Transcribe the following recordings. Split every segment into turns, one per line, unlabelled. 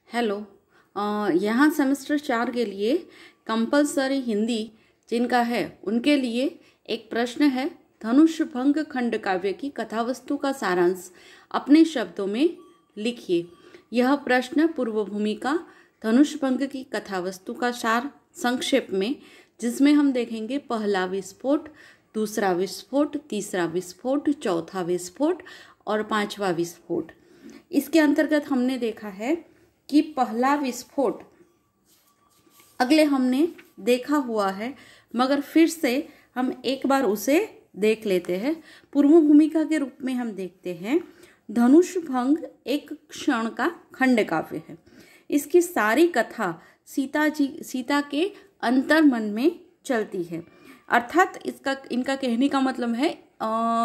Hello. यहाँ semester 4 के लिए कंपलसरी हिंदी जिनका है उनके लिए एक प्रश्न है। धनुष भंग खंड काव्य की कथावस्तु का सारांश अपने शब्दों में लिखिए। यह प्रश्न पूर्व भूमिका धनुष भंग की कथावस्तु का सार संक्षेप में, जिसमें हम देखेंगे पहला विस्फोट, दूसरा विस्फोट, तीसरा विस्फोट, चौथा विस्फोट और पांचवा विस्फोट। इसके अंतर्गत हमने देखा है कि पहला विस्फोट अगले हमने देखा हुआ है, मगर फिर से हम एक बार उसे देख लेते हैं। पूर्व भूमिका के रूप में हम देखते हैं धनुष भंग एक क्षण का खंड काव्य है। इसकी सारी कथा सीता के अंतर्मन में चलती है, अर्थात इनका कहने का मतलब है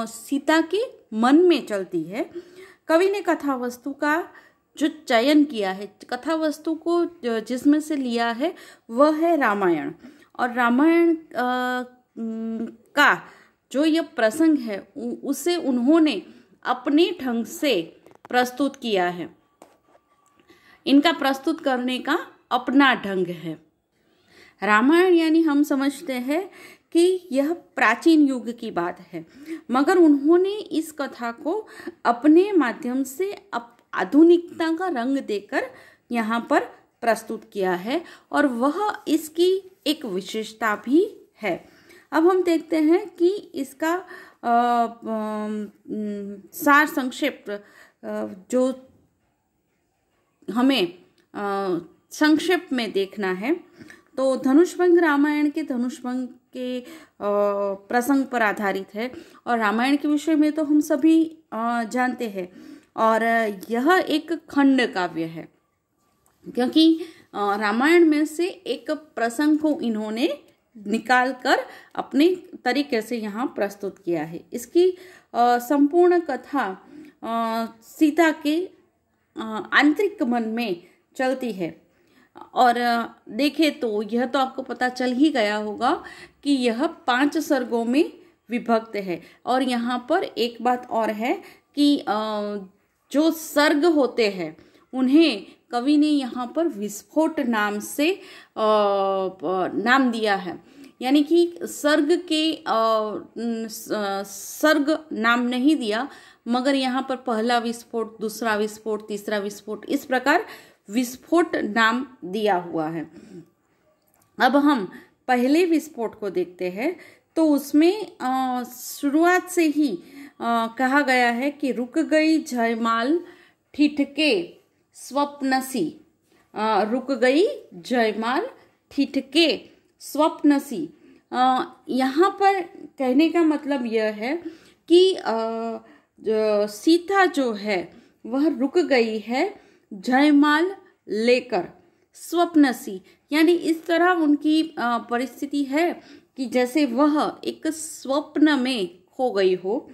सीता के मन में चलती है। कवि ने कथा वस्तु का जो चयन किया है, कथा वस्तु को जिसमें से लिया है वह है रामायण, और रामायण का जो यह प्रसंग है उसे उन्होंने अपने ढंग से प्रस्तुत किया है। इनका प्रस्तुत करने का अपना ढंग है। रामायण यानी हम समझते हैं कि यह प्राचीन युग की बात है, मगर उन्होंने इस कथा को अपने माध्यम से आधुनिकता का रंग देकर यहाँ पर प्रस्तुत किया है, और वह इसकी एक विशेषता भी है। अब हम देखते हैं कि इसका सार संक्षेप जो हमें संक्षेप में देखना है, तो धनुषभंग रामायण के धनुषभंग के प्रसंग पर आधारित है, और रामायण के विषय में तो हम सभी जानते हैं। और यह एक खंड काव्य है, क्योंकि रामायण में से एक प्रसंग को इन्होंने निकाल कर अपने तरीके से यहाँ प्रस्तुत किया है। इसकी संपूर्ण कथा सीता के आंतरिक मन में चलती है, और देखें तो यह तो आपको पता चल ही गया होगा कि यह 5 सर्गों में विभक्त है। और यहाँ पर एक बात और है कि जो सर्ग होते हैं उन्हें कवि ने यहाँ पर विस्फोट नाम से नाम दिया है, यानी कि सर्ग के सर्ग नाम नहीं दिया, मगर यहाँ पर पहला विस्फोट, दूसरा विस्फोट, तीसरा विस्फोट, इस प्रकार विस्फोट नाम दिया हुआ है। अब हम पहले विस्फोट को देखते हैं, तो उसमें शुरुआत से ही कहा गया है कि रुक गई जयमाल ठिठके स्वप्नसी। रुक गई जयमाल ठिठके स्वप्नसी। यहाँ पर कहने का मतलब यह है कि सीता जो है वह रुक गई है जयमाल लेकर स्वप्नसी, यानी इस तरह उनकी परिस्थिति है कि जैसे वह एक स्वप्न में खो गई हो।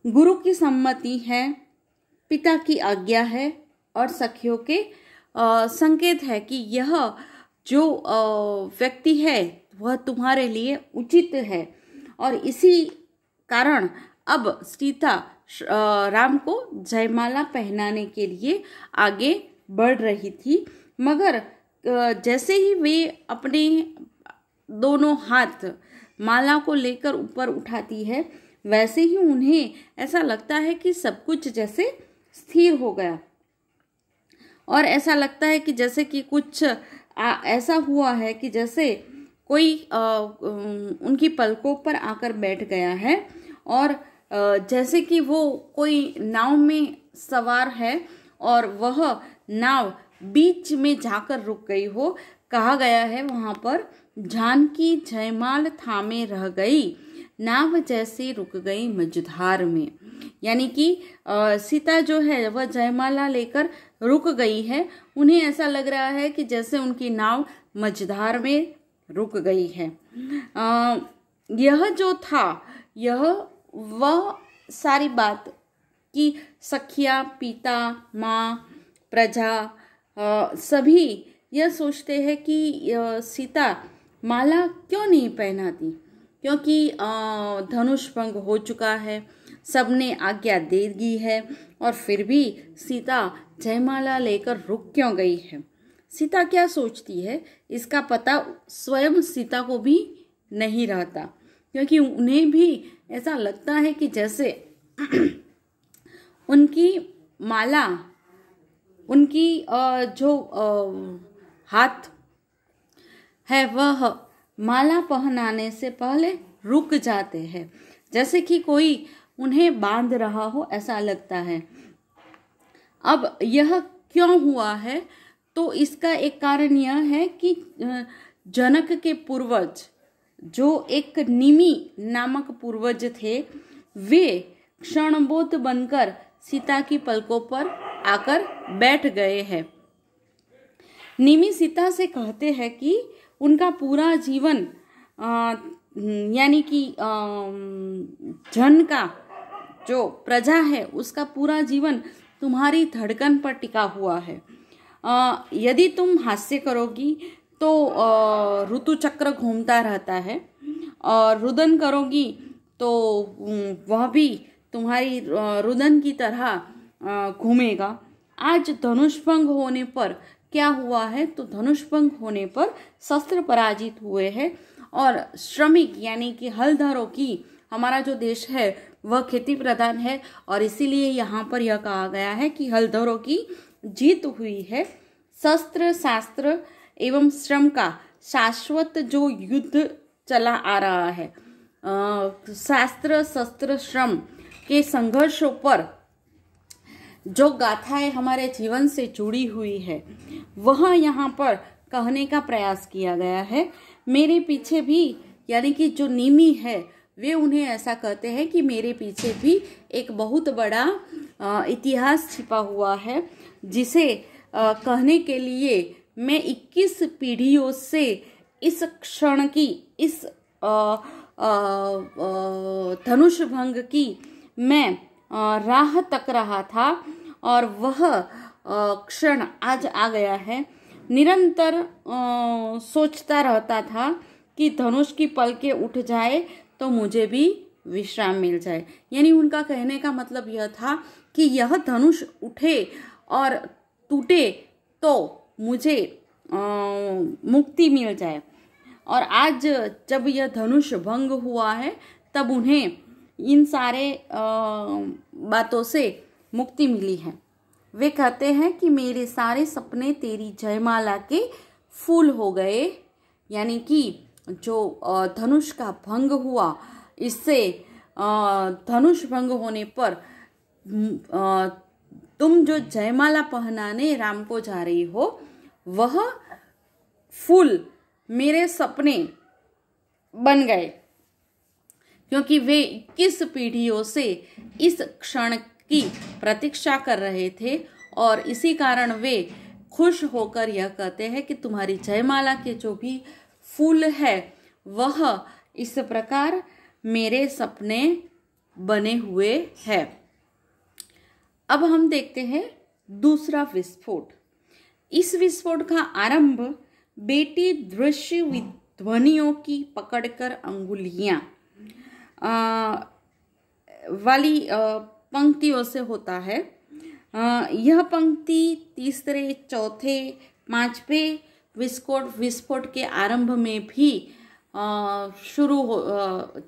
गुरु की सम्मति है, पिता की आज्ञा है, और सखियों के संकेत है कि यह जो व्यक्ति है वह तुम्हारे लिए उचित है। और इसी कारण अब सीता राम को जयमाला पहनाने के लिए आगे बढ़ रही थी, मगर जैसे ही वे अपने दोनों हाथ माला को लेकर ऊपर उठाती है, वैसे ही उन्हें ऐसा लगता है कि सब कुछ जैसे स्थिर हो गया, और ऐसा लगता है कि जैसे कि कुछ ऐसा हुआ है कि जैसे कोई उनकी पलकों पर आकर बैठ गया है, और जैसे कि वो कोई नाव में सवार है और वह नाव बीच में जाकर रुक गई हो। कहा गया है वहाँ पर, जानकी जयमाल थामे रह गई, नाव जैसे रुक गई मझधार में। यानी कि सीता जो है वह जयमाला लेकर रुक गई है। उन्हें ऐसा लग रहा है कि जैसे उनकी नाव मझधार में रुक गई है। यह जो था, यह वह सारी बात कि सखिया, पिता, माँ, प्रजा सभी यह सोचते हैं कि सीता माला क्यों नहीं पहनाती, क्योंकि धनुष भंग हो चुका है, सबने आज्ञा दे दी है और फिर भी सीता जयमाला लेकर रुक क्यों गई है? सीता क्या सोचती है इसका पता स्वयं सीता को भी नहीं रहता, क्योंकि उन्हें भी ऐसा लगता है कि जैसे उनकी माला, उनकी जो हाथ है वह माला पहनाने से पहले रुक जाते हैं, जैसे कि कोई उन्हें बांध रहा हो, ऐसा लगता है। अब यह क्यों हुआ है? तो इसका एक कारण यह है कि जनक के पूर्वज, जो एक निमि नामक पूर्वज थे, वे क्षणबोध बनकर सीता की पलकों पर आकर बैठ गए हैं। निमि सीता से कहते हैं कि उनका पूरा जीवन यानी कि जन का जो प्रजा है उसका पूरा जीवन तुम्हारी धड़कन पर टिका हुआ है। यदि तुम हास्य करोगी तो ऋतु चक्र घूमता रहता है, और रुदन करोगी तो वह भी तुम्हारी रुदन की तरह घूमेगा। आज धनुषभंग होने पर क्या हुआ है? तो धनुषभंग होने पर शस्त्र पराजित हुए हैं, और श्रमिक यानी कि हलधरों की, हमारा जो देश है वह खेती प्रधान है, और इसीलिए यहाँ पर यह कहा गया है कि हलधरों की जीत हुई है। शस्त्र शास्त्र एवं श्रम का शाश्वत जो युद्ध चला आ रहा है, शास्त्र शस्त्र श्रम के संघर्षों पर जो गाथाएं हमारे जीवन से जुड़ी हुई है वह यहाँ पर कहने का प्रयास किया गया है। मेरे पीछे भी, यानी कि जो निमि है वे उन्हें ऐसा कहते हैं कि मेरे पीछे भी एक बहुत बड़ा इतिहास छिपा हुआ है, जिसे कहने के लिए मैं 21 पीढ़ियों से इस क्षण की, इस धनुष भंग की मैं राह तक रहा था, और वह क्षण आज आ गया है। निरंतर सोचता रहता था कि धनुष की पलकें उठ जाए तो मुझे भी विश्राम मिल जाए। यानी उनका कहने का मतलब यह था कि यह धनुष उठे और टूटे तो मुझे मुक्ति मिल जाए। और आज जब यह धनुष भंग हुआ है तब उन्हें इन सारे बातों से मुक्ति मिली है। वे कहते हैं कि मेरे सारे सपने तेरी जयमाला के फूल हो गए, यानी कि जो धनुष का भंग हुआ, इससे धनुष भंग होने पर तुम जो जयमाला पहनाने राम को जा रही हो वह फूल मेरे सपने बन गए, क्योंकि वे 21 पीढ़ियों से इस क्षण की प्रतीक्षा कर रहे थे, और इसी कारण वे खुश होकर यह कहते हैं कि तुम्हारी जयमाला के जो भी फूल है वह इस प्रकार मेरे सपने बने हुए है। अब हम देखते हैं दूसरा विस्फोट। इस विस्फोट का आरंभ बेटी दृश्य ध्वनियों की पकड़कर अंगुलियां वाली पंक्तियों से होता है। यह पंक्ति तीसरे, चौथे, पांचवें विस्फोट के आरंभ में भी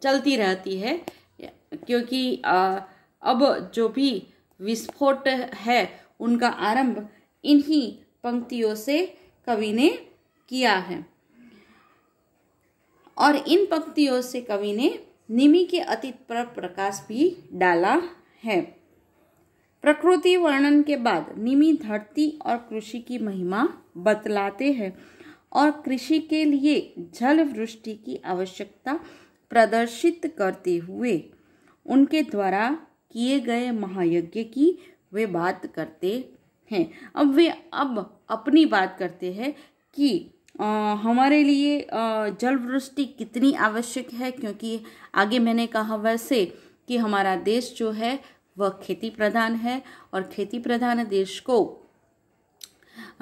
चलती रहती है, क्योंकि अब जो भी विस्फोट है उनका आरंभ इन्हीं पंक्तियों से कवि ने किया है, और इन पंक्तियों से कवि ने निमि के अतीत पर प्रकाश भी डाला है। प्रकृति वर्णन के बाद निमि धरती और कृषि की महिमा बतलाते हैं, और कृषि के लिए जल वृष्टि की आवश्यकता प्रदर्शित करते हुए उनके द्वारा किए गए महायज्ञ की वे बात करते हैं। अब वे अपनी बात करते हैं कि हमारे लिए जल वृष्टि कितनी आवश्यक है, क्योंकि आगे मैंने कहा वैसे कि हमारा देश जो है वह खेती प्रधान है, और खेती प्रधान देश को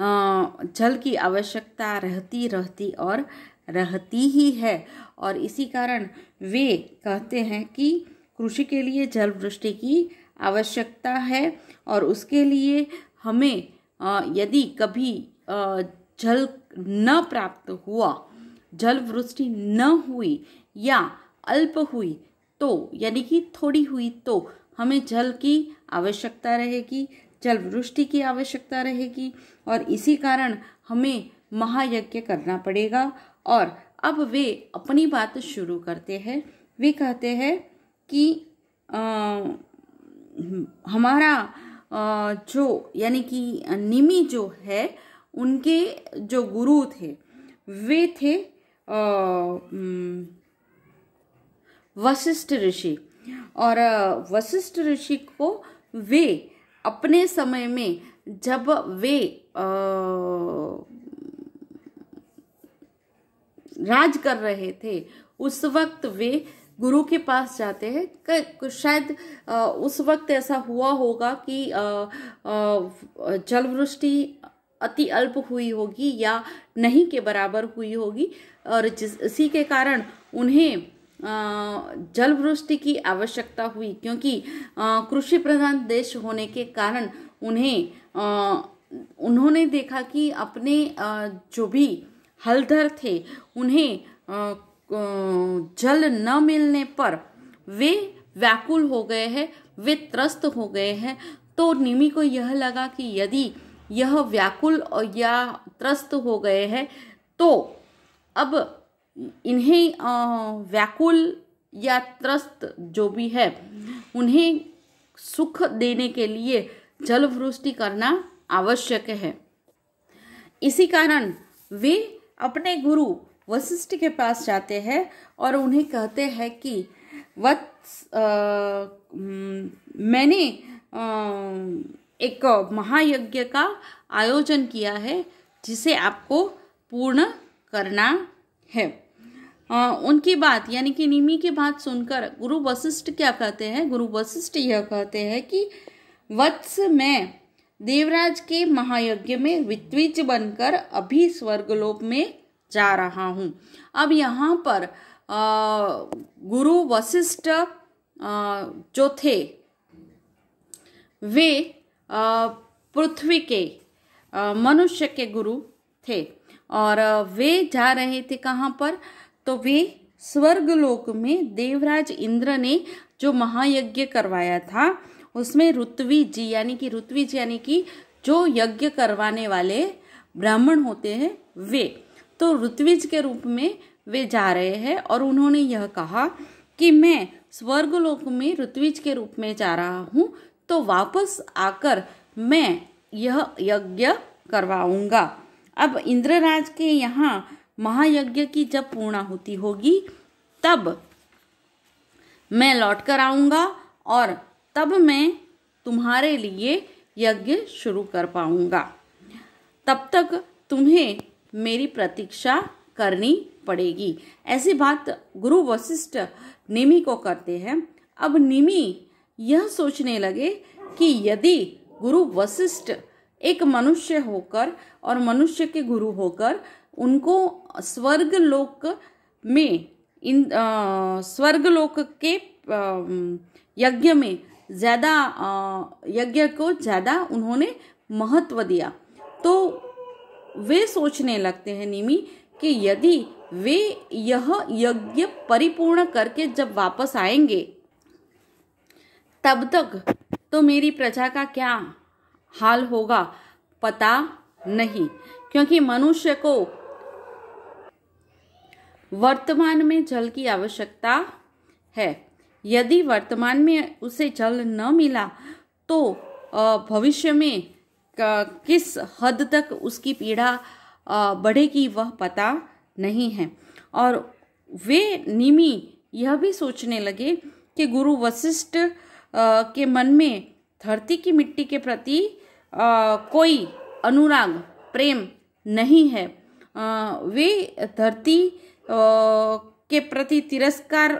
जल की आवश्यकता रहती ही है, और इसी कारण वे कहते हैं कि कृषि के लिए जल वृष्टि की आवश्यकता है और उसके लिए हमें यदि कभी जल न प्राप्त हुआ, जल वृष्टि न हुई या अल्प हुई तो यानी कि थोड़ी हुई तो हमें जल की आवश्यकता रहेगी, जल वृष्टि की आवश्यकता रहेगी और इसी कारण हमें महायज्ञ करना पड़ेगा। और अब वे अपनी बात शुरू करते हैं। वे कहते हैं कि हमारा जो यानी कि निमि जो है उनके जो गुरु थे वे थे वशिष्ठ ऋषि। और वशिष्ठ ऋषि को वे अपने समय में जब वे राज कर रहे थे उस वक्त वे गुरु के पास जाते हैं। शायद उस वक्त ऐसा हुआ होगा कि जल वृष्टि अति अल्प हुई होगी या नहीं के बराबर हुई होगी और इसी के कारण उन्हें जल वृष्टि की आवश्यकता हुई, क्योंकि कृषि प्रधान देश होने के कारण उन्होंने देखा कि अपने जो भी हलधर थे उन्हें जल न मिलने पर वे व्याकुल हो गए हैं, वे त्रस्त हो गए हैं। तो निमि को यह लगा कि यदि यह व्याकुल या त्रस्त हो गए हैं तो अब इन्हें व्याकुल या त्रस्त जो भी है उन्हें सुख देने के लिए जल वृष्टि करना आवश्यक है। इसी कारण वे अपने गुरु वशिष्ठ के पास जाते हैं और उन्हें कहते हैं कि मैंने एक महायज्ञ का आयोजन किया है जिसे आपको पूर्ण करना है। उनकी बात यानी कि निमि की बात सुनकर गुरु वशिष्ठ क्या कहते हैं? गुरु वशिष्ठ यह कहते हैं कि वत्स मैं देवराज के महायज्ञ में ऋत्विज बनकर अभी स्वर्गलोक में जा रहा हूँ। अब यहाँ पर गुरु वशिष्ठ जो थे वे पृथ्वी के मनुष्य के गुरु थे और वे जा रहे थे कहाँ पर? तो वे स्वर्गलोक में देवराज इंद्र ने जो महायज्ञ करवाया था उसमें ऋत्विज यानी कि जो यज्ञ करवाने वाले ब्राह्मण होते हैं वे, तो ऋत्विज के रूप में वे जा रहे हैं और उन्होंने यह कहा कि मैं स्वर्गलोक में ऋत्विज के रूप में जा रहा हूँ, तो वापस आकर मैं यह यज्ञ करवाऊंगा। अब इंद्रराज के यहाँ महायज्ञ की जब पूर्णाहुति होगी तब मैं लौट कर आऊँगा और तब मैं तुम्हारे लिए यज्ञ शुरू कर पाऊँगा। तब तक तुम्हें मेरी प्रतीक्षा करनी पड़ेगी। ऐसी बात गुरु वशिष्ठ निमि को करते हैं। अब निमि यह सोचने लगे कि यदि गुरु वशिष्ठ एक मनुष्य होकर और मनुष्य के गुरु होकर उनको स्वर्गलोक में स्वर्गलोक के यज्ञ में ज़्यादा यज्ञ को ज़्यादा उन्होंने महत्व दिया, तो वे सोचने लगते हैं निमि कि यदि वे यह यज्ञ परिपूर्ण करके जब वापस आएंगे तब तक तो मेरी प्रजा का क्या हाल होगा पता नहीं, क्योंकि मनुष्य को वर्तमान में जल की आवश्यकता है। यदि वर्तमान में उसे जल न मिला तो भविष्य में किस हद तक उसकी पीड़ा बढ़ेगी वह पता नहीं है। और वे निमि यह भी सोचने लगे कि गुरु वशिष्ठ के मन में धरती की मिट्टी के प्रति कोई अनुराग प्रेम नहीं है। वे धरती के प्रति तिरस्कार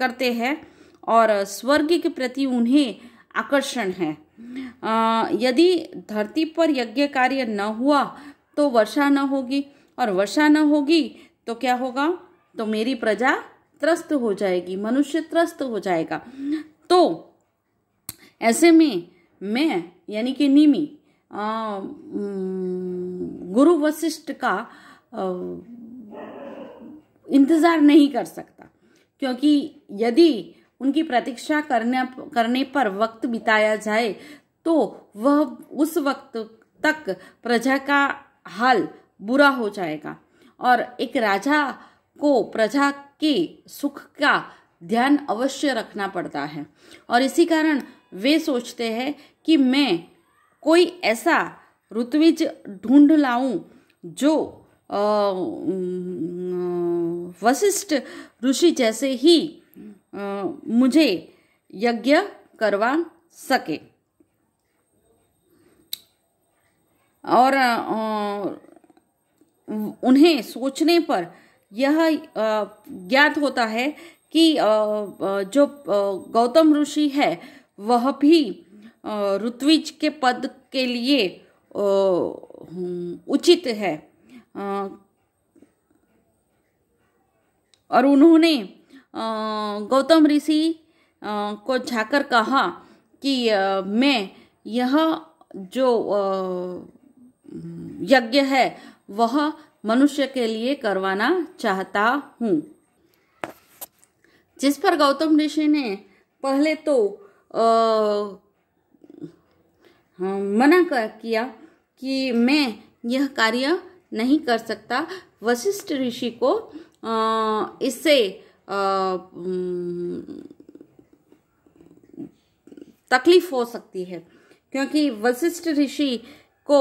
करते हैं और स्वर्ग के प्रति उन्हें आकर्षण है। यदि धरती पर यज्ञ कार्य न हुआ तो वर्षा न होगी और वर्षा न होगी तो क्या होगा? तो मेरी प्रजा त्रस्त हो जाएगी, मनुष्य त्रस्त हो जाएगा। तो ऐसे में मैं यानी कि निमि गुरु वशिष्ठ का इंतजार नहीं कर सकता, क्योंकि यदि उनकी प्रतीक्षा करने पर वक्त बिताया जाए तो वह उस वक्त तक प्रजा का हाल बुरा हो जाएगा, और एक राजा को प्रजा के सुख का ध्यान अवश्य रखना पड़ता है। और इसी कारण वे सोचते हैं कि मैं कोई ऐसा ऋत्विज ढूंढ लाऊं जो वशिष्ठ ऋषि जैसे ही मुझे यज्ञ करवा सके। और उन्हें सोचने पर यह ज्ञात होता है कि जो गौतम ऋषि है वह भी ऋत्विज के पद के लिए उचित है। और उन्होंने गौतम ऋषि को जाकर कहा कि मैं यह जो यज्ञ है वह मनुष्य के लिए करवाना चाहता हूँ। जिस पर गौतम ऋषि ने पहले तो मना किया कि मैं यह कार्य नहीं कर सकता। वशिष्ठ ऋषि को इससे तकलीफ हो सकती है, क्योंकि वशिष्ठ ऋषि को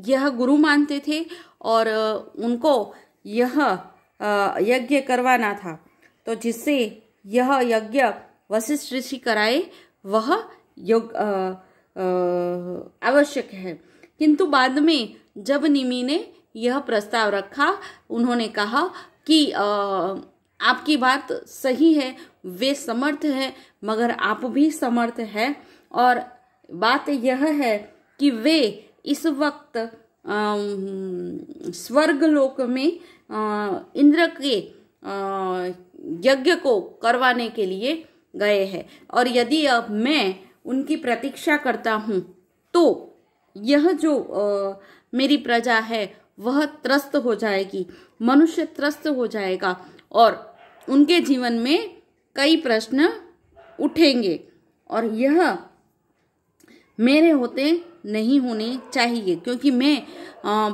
यह गुरु मानते थे और उनको यह यज्ञ करवाना था। तो जिससे यह यज्ञ वशिष्ठ ऋषि कराए वह आवश्यक है। किंतु बाद में जब निमि ने यह प्रस्ताव रखा, उन्होंने कहा कि आपकी बात सही है, वे समर्थ है, मगर आप भी समर्थ है। और बात यह है कि वे इस वक्त स्वर्ग लोक में इंद्र के यज्ञ को करवाने के लिए गए हैं, और यदि अब मैं उनकी प्रतीक्षा करता हूँ तो यह जो मेरी प्रजा है वह त्रस्त हो जाएगी, मनुष्य त्रस्त हो जाएगा, और उनके जीवन में कई प्रश्न उठेंगे, और यह मेरे होते नहीं होने चाहिए, क्योंकि मैं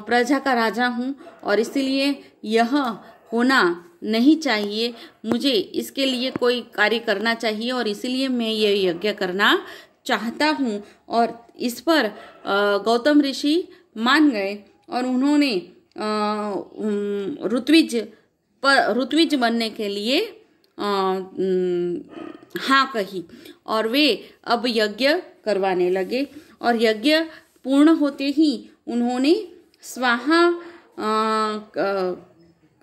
प्रजा का राजा हूँ और इसलिए यह होना नहीं चाहिए। मुझे इसके लिए कोई कार्य करना चाहिए और इसलिए मैं ये यज्ञ करना चाहता हूँ। और इस पर गौतम ऋषि मान गए और उन्होंने ऋत्विज बनने के लिए हाँ कही, और वे अब यज्ञ करवाने लगे। और यज्ञ पूर्ण होते ही उन्होंने स्वाहा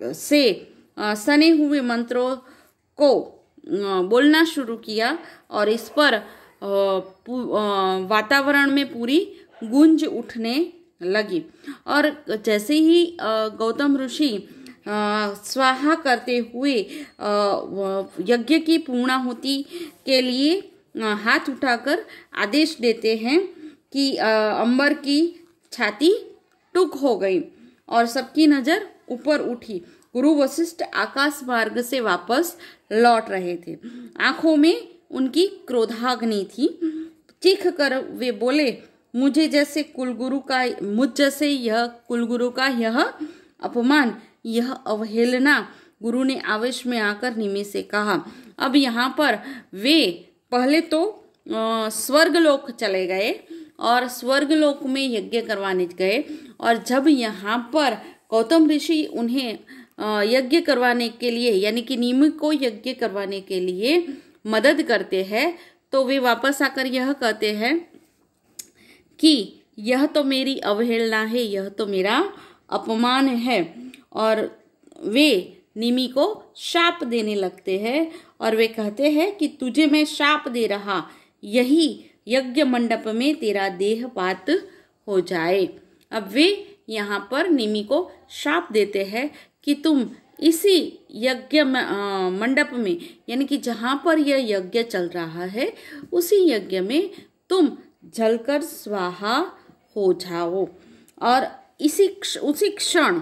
से सने हुए मंत्रों को बोलना शुरू किया, और इस पर वातावरण में पूरी गूंज उठने लगी। और जैसे ही गौतम ऋषि स्वाहा करते हुए यज्ञ की पूर्णाहुति के लिए हाथ उठाकर आदेश देते हैं कि अंबर की छाती टूक हो गई और सबकी नजर ऊपर उठी। गुरु वशिष्ठ आकाश मार्ग से वापस लौट रहे थे। आंखों में उनकी क्रोधाग्नि थी। चीख कर वे बोले, मुझ जैसे कुलगुरु का यह अपमान, यह अवहेलना। गुरु ने आवेश में आकर निमि से कहा। अब यहाँ पर वे पहले तो स्वर्गलोक चले गए और स्वर्गलोक में यज्ञ करवाने गए, और जब यहाँ पर गौतम ऋषि उन्हें यज्ञ करवाने के लिए यानी कि निमि को यज्ञ करवाने के लिए मदद करते हैं, तो वे वापस आकर यह कहते हैं कि यह तो मेरी अवहेलना है, यह तो मेरा अपमान है। और वे निमि को शाप देने लगते हैं और वे कहते हैं कि तुझे मैं शाप दे रहा, यही यज्ञ मंडप में तेरा देहपात हो जाए। अब वे यहाँ पर निमि को शाप देते हैं कि तुम इसी यज्ञ मंडप में, यानी कि जहाँ पर यह यज्ञ चल रहा है उसी यज्ञ में तुम जलकर स्वाहा हो जाओ। और उसी क्षण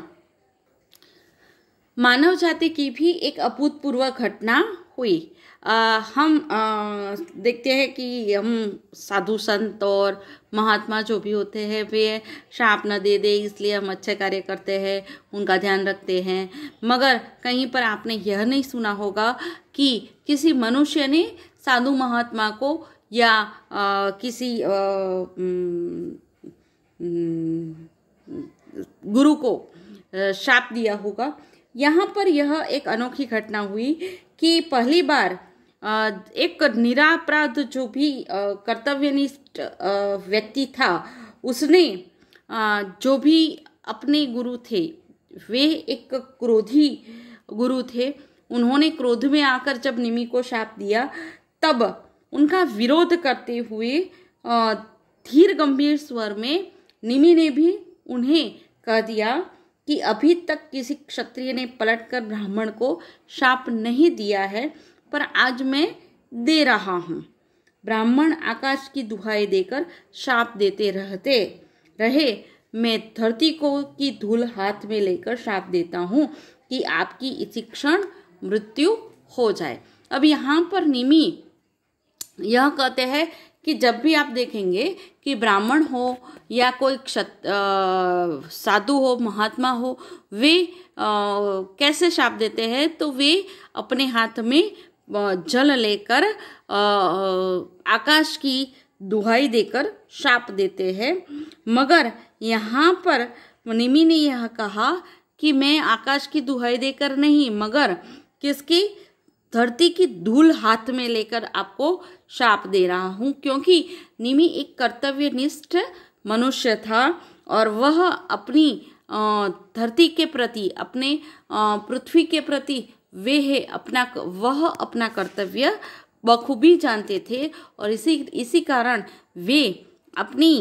मानव जाति की भी एक अभूतपूर्व घटना हुई। हम देखते हैं कि हम साधु संत और महात्मा जो भी होते हैं वे श्राप न दे दे इसलिए हम अच्छे कार्य करते हैं, उनका ध्यान रखते हैं। मगर कहीं पर आपने यह नहीं सुना होगा कि किसी मनुष्य ने साधु महात्मा को या किसी गुरु को श्राप दिया होगा। यहाँ पर यह एक अनोखी घटना हुई कि पहली बार एक निरापराध जो भी कर्तव्यनिष्ठ व्यक्ति था उसने जो भी अपने गुरु थे वे एक क्रोधी गुरु थे, उन्होंने क्रोध में आकर जब निमि को शाप दिया तब उनका विरोध करते हुए धीर गंभीर स्वर में निमि ने भी उन्हें कह दिया कि अभी तक किसी क्षत्रिय ने पलटकर ब्राह्मण को शाप नहीं दिया है, पर आज मैं दे रहा हूँ। ब्राह्मण आकाश की दुहाई देकर शाप देते रहे, मैं धरती को की धूल हाथ में लेकर शाप देता हूँ कि आपकी इसी क्षण मृत्यु हो जाए। अब यहाँ पर निमि यह कहते हैं कि जब भी आप देखेंगे कि ब्राह्मण हो या कोई साधु हो, महात्मा हो, वे कैसे शाप देते हैं तो वे अपने हाथ में जल लेकर आकाश की दुहाई देकर शाप देते हैं। मगर यहाँ पर निमि ने यह कहा कि मैं आकाश की दुहाई देकर नहीं मगर किसकी धरती की धूल हाथ में लेकर आपको शाप दे रहा हूँ, क्योंकि निमि एक कर्तव्यनिष्ठ मनुष्य था और वह अपनी धरती के प्रति, अपने पृथ्वी के प्रति वह अपना कर्तव्य बखूबी जानते थे। और इसी कारण वे अपनी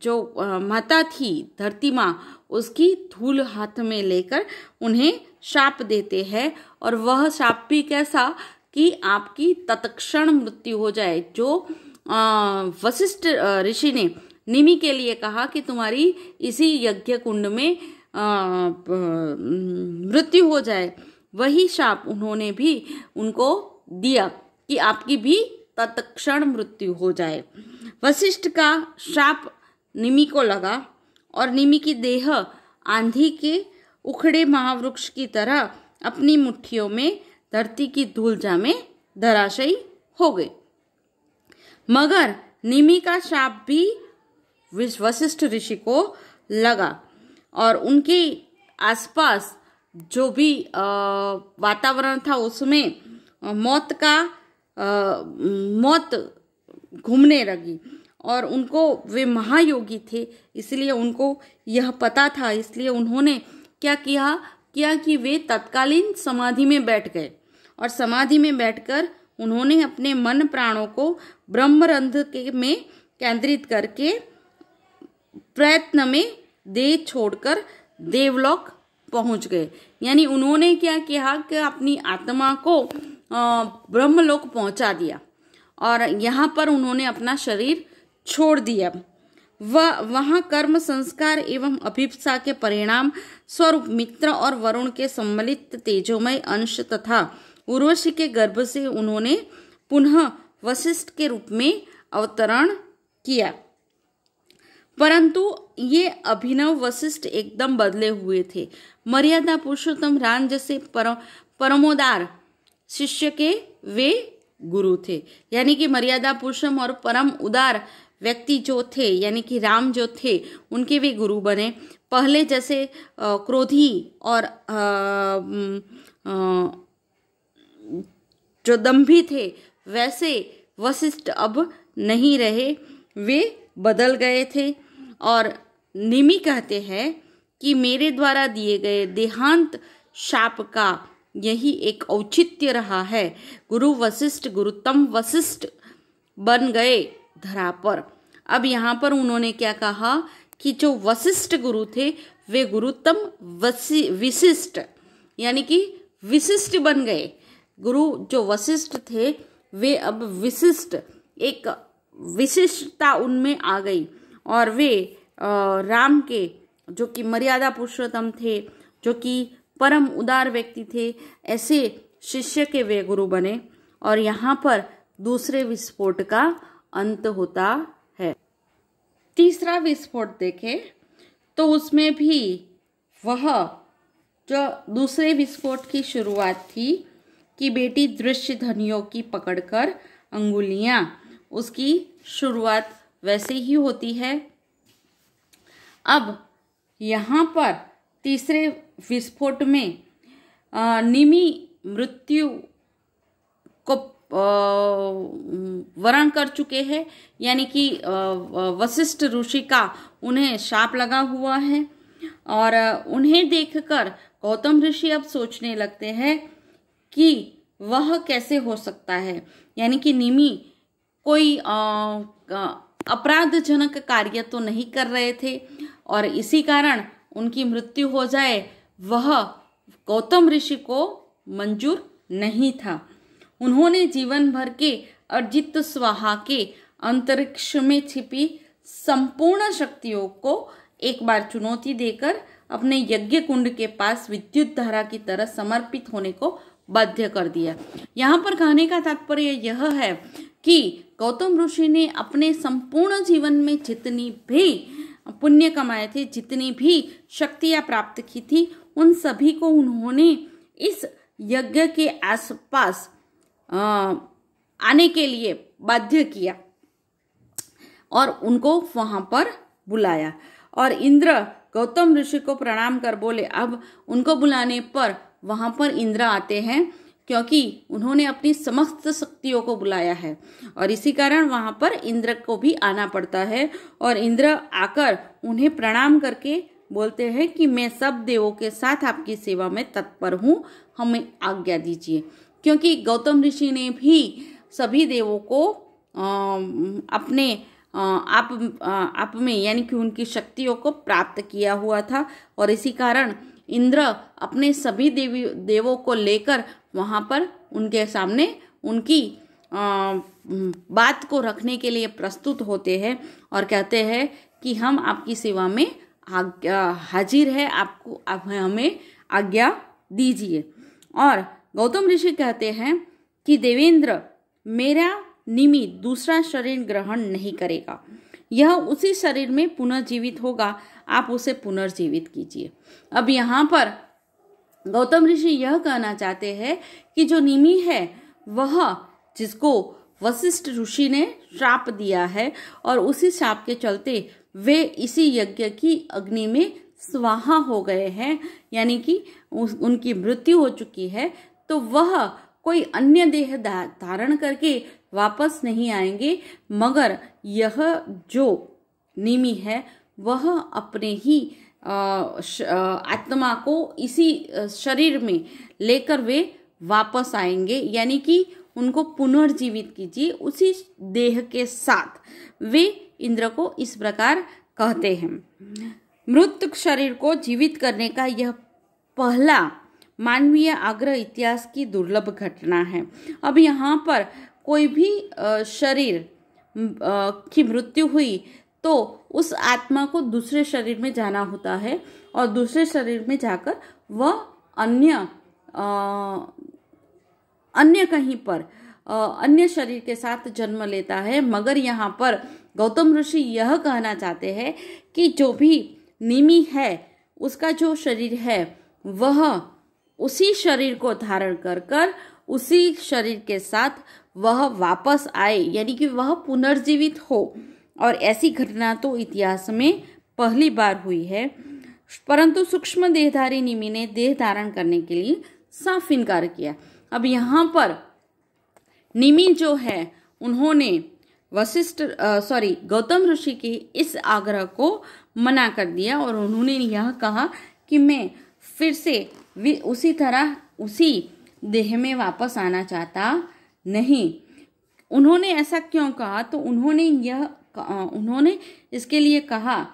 जो माता थी धरती माँ उसकी धूल हाथ में लेकर उन्हें शाप देते हैं। और वह शाप भी कैसा कि आपकी तत्क्षण मृत्यु हो जाए। जो वशिष्ठ ऋषि ने निमि के लिए कहा कि तुम्हारी इसी यज्ञ कुंड में मृत्यु हो जाए, वही शाप उन्होंने भी उनको दिया कि आपकी भी तत्क्षण मृत्यु हो जाए। वशिष्ठ का शाप निमि को लगा और निमि की देह आंधी के उखड़े महावृक्ष की तरह अपनी मुट्ठियों में धरती की धूल जामे धराशायी हो गई। मगर निमि का शाप भी वशिष्ठ ऋषि को लगा और उनके आसपास जो भी वातावरण था उसमें मौत घूमने लगी। और उनको, वे महायोगी थे इसलिए उनको यह पता था, इसलिए उन्होंने क्या किया कि वे तत्कालीन समाधि में बैठ गए और समाधि में बैठकर उन्होंने अपने मन प्राणों को ब्रह्मरंध्र में केंद्रित करके प्रयत्न में देह छोड़कर देवलोक पहुंच गए। यानी उन्होंने क्या किया कि अपनी आत्मा को ब्रह्मलोक पहुंचा दिया और यहाँ पर उन्होंने अपना शरीर छोड़ दिया। वहाँ कर्म संस्कार एवं अभिप्सा के परिणाम स्वरूप मित्र और वरुण के सम्मिलित तेजोमय अंश तथा उर्वशी के गर्भ से उन्होंने पुनः वशिष्ठ के रूप में अवतरण किया। परंतु ये अभिनव वशिष्ठ एकदम बदले हुए थे। मर्यादा पुरुषोत्तम राम जैसे परमोदार शिष्य के वे गुरु थे। यानी कि मर्यादा पुरुषोत्तम और परम उदार व्यक्ति जो थे यानी कि राम जो थे उनके वे गुरु बने। पहले जैसे क्रोधी और जो दंभी थे वैसे वशिष्ठ अब नहीं रहे, वे बदल गए थे। और निमि कहते हैं कि मेरे द्वारा दिए गए देहांत शाप का यही एक औचित्य रहा है। गुरु वशिष्ठ गुरुतम वशिष्ठ बन गए धरा पर। अब यहाँ पर उन्होंने क्या कहा कि जो वशिष्ठ गुरु थे वे गुरुतम विशिष्ट यानी कि विशिष्ट बन गए। गुरु जो वशिष्ठ थे वे अब विशिष्ट, एक विशिष्टता उनमें आ गई और वे राम के जो कि मर्यादा पुरुषोत्तम थे, जो कि परम उदार व्यक्ति थे, ऐसे शिष्य के वे गुरु बने। और यहाँ पर दूसरे विस्फोट का अंत होता है। तीसरा विस्फोट देखें तो उसमें भी वह जो दूसरे विस्फोट की शुरुआत थी कि बेटी दृश्य धनियों की पकड़कर अंगुलियां, उसकी शुरुआत वैसे ही होती है। अब यहाँ पर तीसरे विस्फोट में निमि मृत्यु को वरण कर चुके हैं, यानी कि वशिष्ठ ऋषि का उन्हें शाप लगा हुआ है। और उन्हें देखकर गौतम ऋषि अब सोचने लगते हैं कि वह कैसे हो सकता है, यानी कि निमि कोई अपराधजनक कार्य तो नहीं कर रहे थे और इसी कारण उनकी मृत्यु हो जाए वह गौतम ऋषि को मंजूर नहीं था। उन्होंने जीवन भर के अर्जित स्वाहा के अंतरिक्ष में छिपी संपूर्ण शक्तियों को एक बार चुनौती देकर अपने यज्ञ कुंड के पास विद्युत धारा की तरह समर्पित होने को बाध्य कर दिया। यहाँ पर कहने का तात्पर्य यह है कि गौतम ऋषि ने अपने संपूर्ण जीवन में जितनी भी पुण्य कमाए थे, जितनी भी शक्तियां प्राप्त की थी, उन सभी को उन्होंने इस यज्ञ के आसपास आने के लिए बाध्य किया और उनको वहां पर बुलाया। और इंद्र गौतम ऋषि को प्रणाम कर बोले। अब उनको बुलाने पर वहां पर इंद्र आते हैं क्योंकि उन्होंने अपनी समस्त शक्तियों को बुलाया है और इसी कारण वहां पर इंद्र को भी आना पड़ता है। और इंद्र आकर उन्हें प्रणाम करके बोलते हैं कि मैं सब देवों के साथ आपकी सेवा में तत्पर हूँ, हमें आज्ञा दीजिए। क्योंकि गौतम ऋषि ने भी सभी देवों को अपने आप में, यानी कि उनकी शक्तियों को प्राप्त किया हुआ था और इसी कारण इंद्र अपने सभी देवों को लेकर वहां पर उनके सामने उनकी बात को रखने के लिए प्रस्तुत होते हैं और कहते हैं कि हम आपकी सेवा में हाजिर है, आपको आप हमें आज्ञा दीजिए। और गौतम ऋषि कहते हैं कि देवेंद्र, मेरा निमि दूसरा शरीर ग्रहण नहीं करेगा, यह उसी शरीर में पुनर्जीवित होगा, आप उसे पुनर्जीवित कीजिए। अब यहाँ पर गौतम ऋषि यह कहना चाहते हैं कि जो निमि है वह, जिसको वशिष्ठ ऋषि ने श्राप दिया है और उसी श्राप के चलते वे इसी यज्ञ की अग्नि में स्वाहा हो गए हैं, यानी कि उनकी मृत्यु हो चुकी है, तो वह कोई अन्य देह धारण करके वापस नहीं आएंगे, मगर यह जो निमि है वह अपने ही आत्मा को इसी शरीर में लेकर वे वापस आएंगे, यानी कि उनको पुनर्जीवित कीजिए उसी देह के साथ। वे इंद्र को इस प्रकार कहते हैं। मृत शरीर को जीवित करने का यह पहला मानवीय आग्रह इतिहास की दुर्लभ घटना है। अब यहाँ पर कोई भी शरीर की मृत्यु हुई तो उस आत्मा को दूसरे शरीर में जाना होता है और दूसरे शरीर में जाकर वह अन्य कहीं पर अन्य शरीर के साथ जन्म लेता है। मगर यहाँ पर गौतम ऋषि यह कहना चाहते हैं कि जो भी निमि है उसका जो शरीर है वह उसी शरीर को धारण कर उसी शरीर के साथ वह वापस आए, यानी कि वह पुनर्जीवित हो। और ऐसी घटना तो इतिहास में पहली बार हुई है, परंतु सूक्ष्म देहधारी निमि ने देह धारण करने के लिए साफ इनकार किया। अब यहाँ पर निमि जो है उन्होंने गौतम ऋषि के इस आग्रह को मना कर दिया और उन्होंने यह कहा कि मैं फिर से उसी तरह उसी देह में वापस आना चाहता नहीं। उन्होंने ऐसा क्यों कहा? तो उन्होंने इसके लिए कहा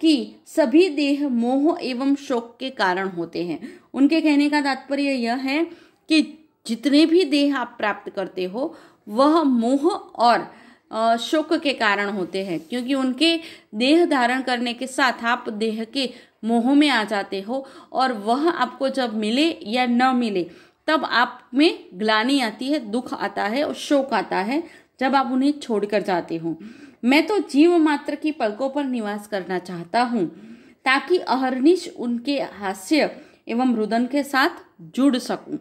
कि सभी देह मोह एवं शोक के कारण होते हैं। उनके कहने का तात्पर्य यह है कि जितने भी देह आप प्राप्त करते हो वह मोह और शोक के कारण होते हैं, क्योंकि उनके देह धारण करने के साथ आप देह के मोह में आ जाते हो और वह आपको जब मिले या न मिले तब आप में ग्लानि आती है, दुख आता है और शोक आता है जब आप उन्हें छोड़कर जाते हो। मैं तो जीव मात्र की पलकों पर निवास करना चाहता हूँ ताकि अहर्निश उनके हास्य एवं रुदन के साथ जुड़ सकूं।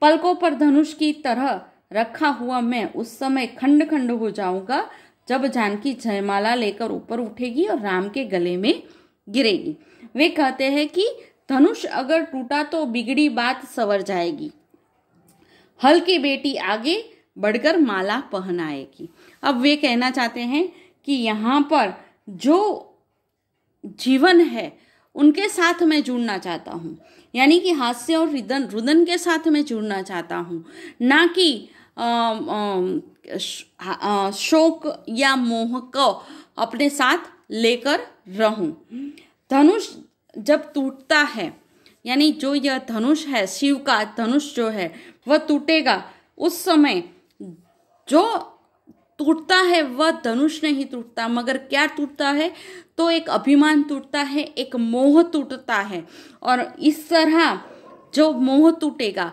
पलकों पर धनुष की तरह रखा हुआ मैं उस समय खंड खंड हो जाऊंगा जब जानकी जयमाला लेकर ऊपर उठेगी और राम के गले में गिरेगी। वे कहते हैं कि धनुष अगर टूटा तो बिगड़ी बात संवर जाएगी। हल की बेटी आगे बढ़कर माला पहनाएगी। अब वे कहना चाहते हैं कि यहाँ पर जो जीवन है उनके साथ मैं जुड़ना चाहता हूँ, यानी कि हास्य और रुदन के साथ मैं जुड़ना चाहता हूँ, ना कि शोक या मोह को अपने साथ लेकर रहूं। धनुष जब टूटता है, यानी जो यह धनुष है, शिव का धनुष जो है वह टूटेगा, उस समय जो टूटता है वह धनुष नहीं टूटता, मगर क्या टूटता है? तो एक अभिमान टूटता है, एक मोह टूटता है। और इस तरह जो मोह टूटेगा,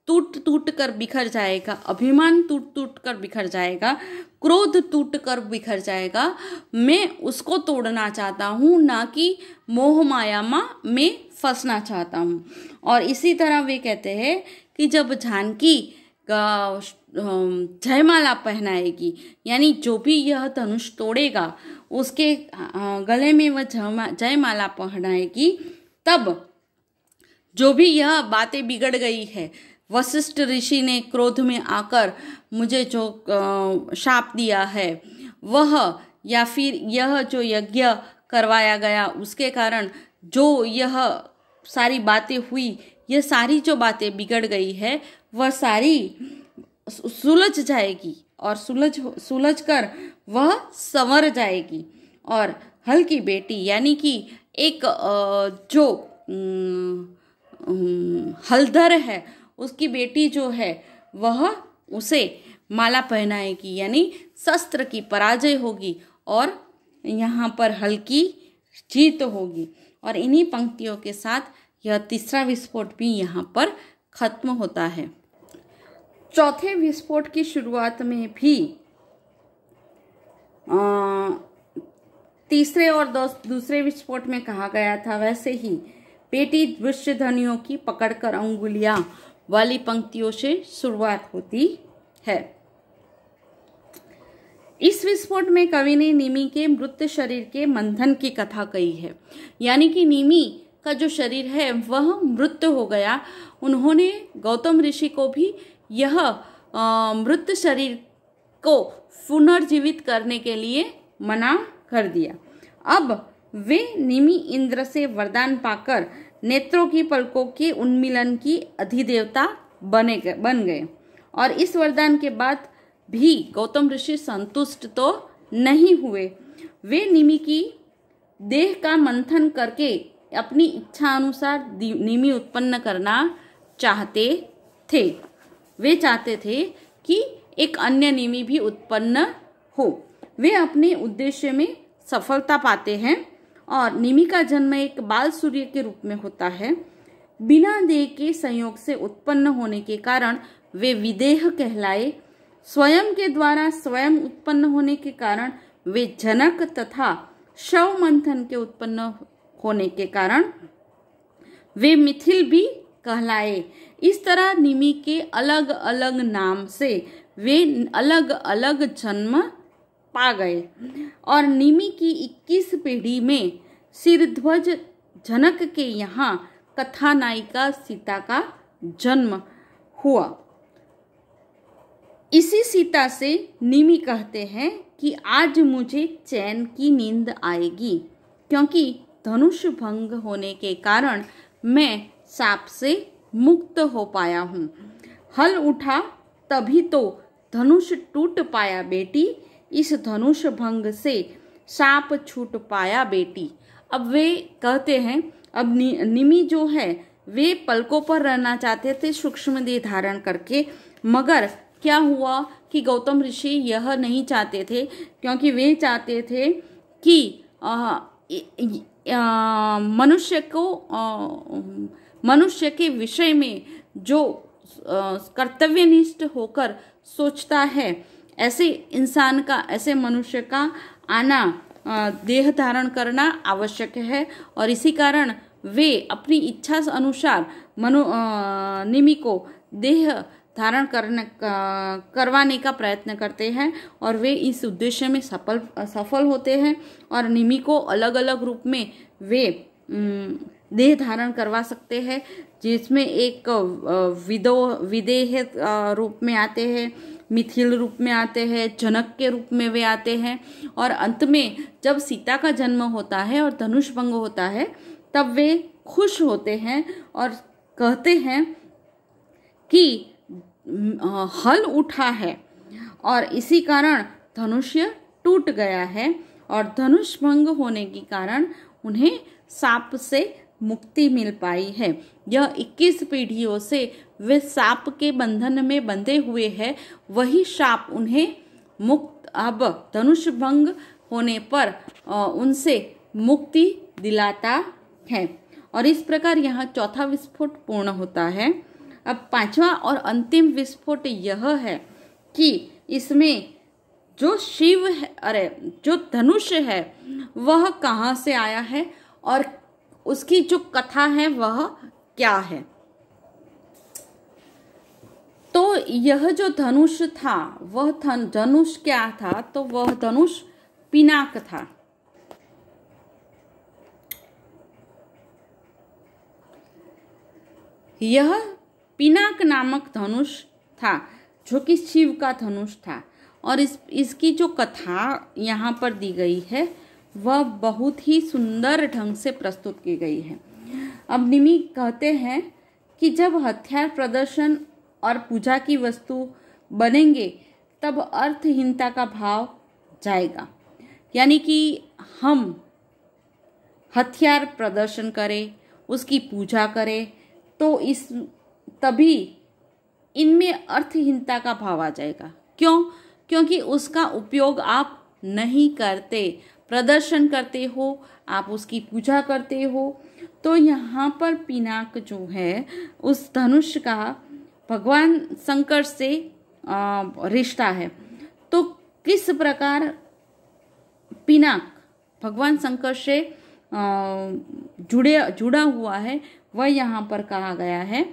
टूट कर बिखर जाएगा, अभिमान टूट कर बिखर जाएगा, क्रोध टूट कर बिखर जाएगा। मैं उसको तोड़ना चाहता हूँ, ना कि मोह माया में फंसना चाहता हूँ। और इसी तरह वे कहते हैं कि जब जानकी जयमाला पहनाएगी, यानी जो भी यह धनुष तोड़ेगा उसके गले में वह जयमाला पहनाएगी, तब जो भी यह बातें बिगड़ गई है, वशिष्ठ ऋषि ने क्रोध में आकर मुझे जो शाप दिया है वह, या फिर यह जो यज्ञ करवाया गया उसके कारण जो यह सारी बातें हुई, यह सारी जो बातें बिगड़ गई है वह सारी सुलझ जाएगी और सुलझ कर वह संवर जाएगी। और हल की बेटी यानी कि एक जो हलधर है उसकी बेटी जो है वह उसे माला पहनाएगी, यानी शस्त्र की पराजय होगी और यहाँ पर हल की जीत होगी। और इन्हीं पंक्तियों के साथ यह तीसरा विस्फोट भी यहाँ पर खत्म होता है। चौथे विस्फोट की शुरुआत में भी तीसरे और दूसरे विस्फोट में कहा गया था, वैसे ही बेटी दृश्यधनियों की पकड़कर अंगुलियां वाली पंक्तियों से शुरुआत होती है। इस विस्फोट में कवि ने निमि के मृत शरीर के मंथन की कथा कही है, यानी कि निमि का जो शरीर है वह मृत हो गया। उन्होंने गौतम ऋषि को भी यह मृत शरीर को पुनर्जीवित करने के लिए मना कर दिया। अब वे निमि इंद्र से वरदान पाकर नेत्रों की पलकों के उन्मिलन की अधिदेवता बन गए। और इस वरदान के बाद भी गौतम ऋषि संतुष्ट तो नहीं हुए। वे निमि की देह का मंथन करके अपनी इच्छा अनुसार निमि उत्पन्न करना चाहते थे। वे चाहते थे कि एक अन्य निमि भी उत्पन्न हो। वे अपने उद्देश्य में सफलता पाते हैं और निमि का जन्म एक बाल सूर्य के रूप में होता है। बिना देह के संयोग से उत्पन्न होने के कारण वे विदेह कहलाए। स्वयं के द्वारा स्वयं उत्पन्न होने के कारण वे जनक तथा शव मंथन के उत्पन्न होने के कारण वे मिथिल भी कहलाए। इस तरह निमि के अलग अलग नाम से वे अलग अलग जन्म पा गए। और निमि की 21 पीढ़ी में सिरध्वज जनक के यहाँ कथा नायिका सीता का जन्म हुआ। इसी सीता से निमि कहते हैं कि आज मुझे चैन की नींद आएगी, क्योंकि धनुष भंग होने के कारण मैं साप से मुक्त हो पाया हूँ। हल उठा तभी तो धनुष टूट पाया बेटी, इस धनुष भंग से साप छूट पाया बेटी। अब वे कहते हैं, अब निमि जो है वे पलकों पर रहना चाहते थे सूक्ष्म देह धारण करके, मगर क्या हुआ कि गौतम ऋषि यह नहीं चाहते थे, क्योंकि वे चाहते थे कि मनुष्य के विषय में जो कर्तव्यनिष्ठ होकर सोचता है, ऐसे इंसान का, ऐसे मनुष्य का आना, देह धारण करना आवश्यक है। और इसी कारण वे अपनी इच्छा अनुसार निमि को देह धारण करवाने का प्रयत्न करते हैं और वे इस उद्देश्य में सफल होते हैं। और निमि को अलग अलग रूप में वे देह धारण करवा सकते हैं, जिसमें एक विदेह रूप में आते हैं, मिथिल रूप में आते हैं, जनक के रूप में वे आते हैं। और अंत में जब सीता का जन्म होता है और धनुष भंग होता है, तब वे खुश होते हैं और कहते हैं कि हल उठा है और इसी कारण धनुष्य टूट गया है। और धनुष भंग होने के कारण उन्हें साप से मुक्ति मिल पाई है। यह 21 पीढ़ियों से वे साप के बंधन में बंधे हुए हैं, वही साप उन्हें मुक्त, अब धनुष भंग होने पर उनसे मुक्ति दिलाता है। और इस प्रकार यहाँ चौथा विस्फोट पूर्ण होता है। अब पांचवा और अंतिम विस्फोट यह है कि इसमें जो शिव है, जो धनुष है वह कहाँ से आया है और उसकी जो कथा है वह क्या है। तो यह जो धनुष था वह धनुष क्या था, तो वह धनुष पिनाक था। यह पिनाक नामक धनुष था जो कि शिव का धनुष था। और इसकी जो कथा यहाँ पर दी गई है वह बहुत ही सुंदर ढंग से प्रस्तुत की गई है। अब निमि कहते हैं कि जब हथियार प्रदर्शन और पूजा की वस्तु बनेंगे तब अर्थहीनता का भाव जाएगा, यानी कि हम हथियार प्रदर्शन करें, उसकी पूजा करें, तो तभी इनमें अर्थहीनता का भाव आ जाएगा। क्यों? क्योंकि उसका उपयोग आप नहीं करते, प्रदर्शन करते हो, आप उसकी पूजा करते हो। तो यहाँ पर पिनाक जो है उस धनुष का भगवान शंकर से रिश्ता है। तो किस प्रकार पिनाक भगवान शंकर से जुड़ा हुआ है वह यहाँ पर कहा गया है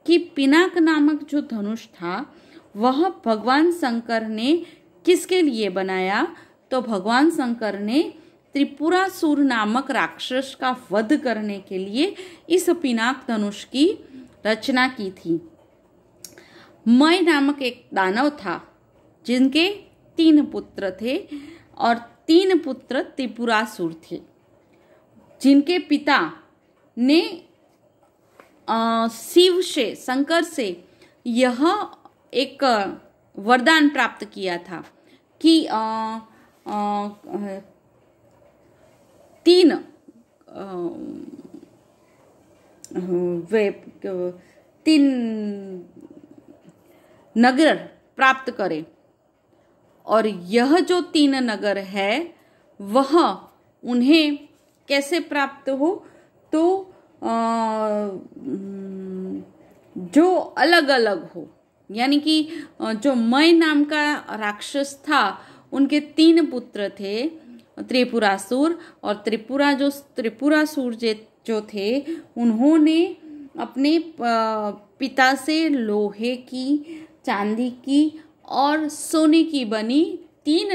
कि पिनाक नामक जो धनुष था वह भगवान शंकर ने किसके लिए बनाया, तो भगवान शंकर ने त्रिपुरासुर नामक राक्षस का वध करने के लिए इस पिनाक धनुष की रचना की थी। मय नामक एक दानव था जिनके 3 पुत्र थे और 3 पुत्र त्रिपुरासुर थे, जिनके पिता ने शिव से, शंकर से यह एक वरदान प्राप्त किया था कि 3 नगर प्राप्त करे। और यह जो 3 नगर है वह उन्हें कैसे प्राप्त हो, तो जो अलग अलग हो, यानी कि जो मय नाम का राक्षस था उनके 3 पुत्र थे त्रिपुरासुर, और त्रिपुरासुर जो थे उन्होंने अपने पिता से लोहे की, चांदी की और सोने की बनी 3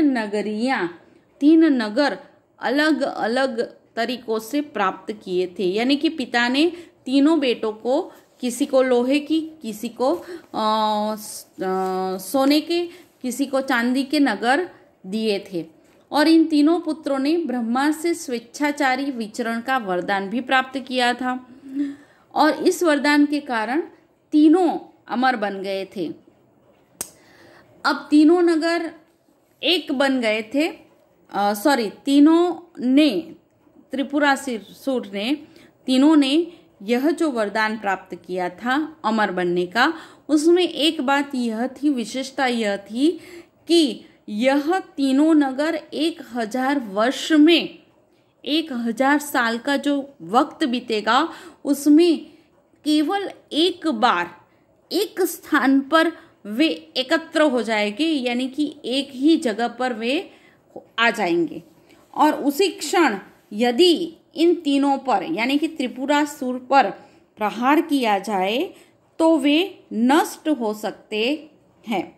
नगर अलग अलग तरीकों से प्राप्त किए थे। यानी कि पिता ने तीनों बेटों को, किसी को लोहे की, किसी को सोने के, किसी को चांदी के नगर दिए थे। और इन तीनों पुत्रों ने ब्रह्मा से स्वेच्छाचारी विचरण का वरदान भी प्राप्त किया था और इस वरदान के कारण तीनों अमर बन गए थे। अब तीनों नगर एक बन गए थे, तीनों ने त्रिपुरासुर ने तीनों ने यह जो वरदान प्राप्त किया था अमर बनने का, उसमें एक बात यह थी, विशेषता यह थी कि यह तीनों नगर 1000 वर्ष में 1000 साल का जो वक्त बीतेगा उसमें केवल एक बार एक स्थान पर वे एकत्र हो जाएंगे, यानी कि एक ही जगह पर वे आ जाएंगे। और उसी क्षण यदि इन तीनों पर यानी कि त्रिपुरासुर पर प्रहार किया जाए तो वे नष्ट हो सकते हैं।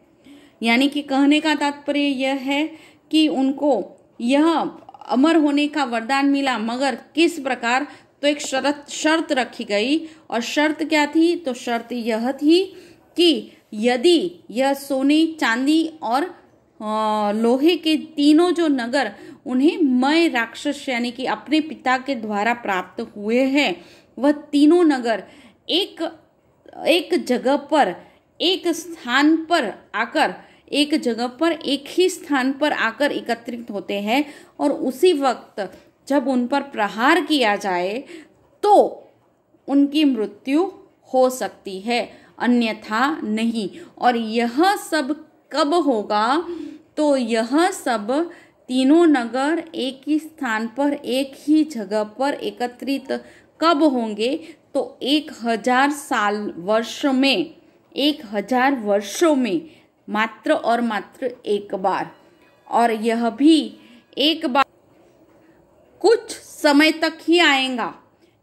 यानी कि कहने का तात्पर्य यह है कि उनको यह अमर होने का वरदान मिला, मगर किस प्रकार, तो एक शर्त रखी गई। और शर्त क्या थी? तो शर्त यह थी कि यदि यह सोने, चांदी और लोहे के तीनों जो नगर उन्हें मय राक्षस यानी कि अपने पिता के द्वारा प्राप्त हुए हैं, वह तीनों नगर एक जगह पर एक स्थान पर आकर एक ही स्थान पर आकर एकत्रित होते हैं। और उसी वक्त जब उन पर प्रहार किया जाए तो उनकी मृत्यु हो सकती है, अन्यथा नहीं। और यह सब कब होगा? तो यह सब तीनों नगर एक ही स्थान पर एक ही जगह पर एकत्रित कब होंगे? तो 1000 वर्षों में मात्र और मात्र एक बार। और यह भी एक बार कुछ समय तक ही आएगा।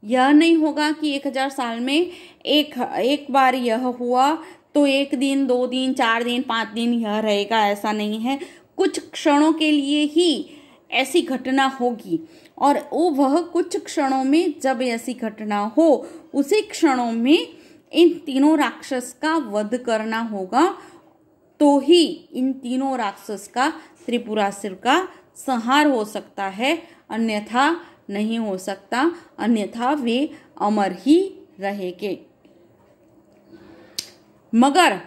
यह नहीं होगा कि 1000 साल में एक बार यह हुआ तो 1 दिन, 2 दिन, 4 दिन, 5 दिन यह रहेगा, ऐसा नहीं है। कुछ क्षणों के लिए ही ऐसी घटना होगी और वह कुछ क्षणों में जब ऐसी घटना हो उसी क्षणों में इन तीनों राक्षस का वध करना होगा, तो ही इन तीनों राक्षस का, त्रिपुरासुर का संहार हो सकता है, अन्यथा नहीं हो सकता, अन्यथा वे अमर ही रहेंगे। मगर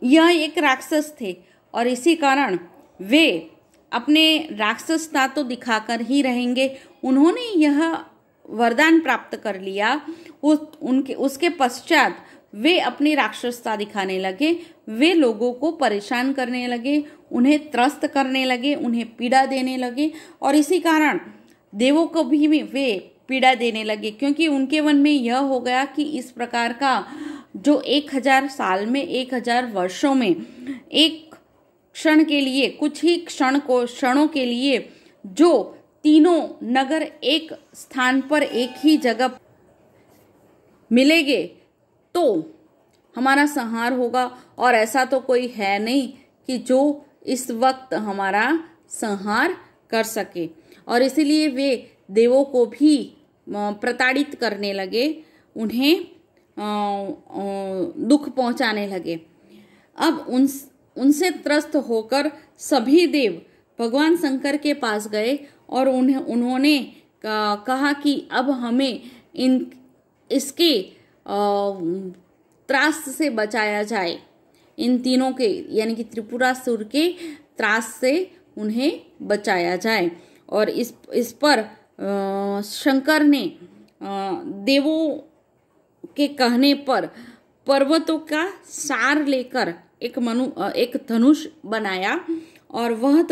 यह एक राक्षस थे और इसी कारण वे अपने राक्षसता तो दिखाकर ही रहेंगे। उन्होंने यह वरदान प्राप्त कर लिया, उसके पश्चात वे अपनी राक्षसता दिखाने लगे, वे लोगों को परेशान करने लगे, उन्हें त्रस्त करने लगे, उन्हें पीड़ा देने लगे। और इसी कारण देवों को भी वे पीड़ा देने लगे, क्योंकि उनके मन में यह हो गया कि इस प्रकार का जो 1000 साल में 1000 वर्षों में एक क्षण के लिए, कुछ ही क्षणों के लिए जो तीनों नगर एक स्थान पर एक ही जगह मिलेंगे तो हमारा संहार होगा। और ऐसा तो कोई है नहीं कि जो इस वक्त हमारा संहार कर सके। और इसीलिए वे देवों को भी प्रताड़ित करने लगे, उन्हें दुख पहुंचाने लगे। अब उनसे त्रस्त होकर सभी देव भगवान शंकर के पास गए और उन्होंने कहा कि अब हमें इसके त्रास से बचाया जाए, इन तीनों के यानी कि त्रिपुरासुर के त्रास से उन्हें बचाया जाए। और इस पर शंकर ने देवों के कहने पर पर्वतों का सार लेकर एक धनुष बनाया और वह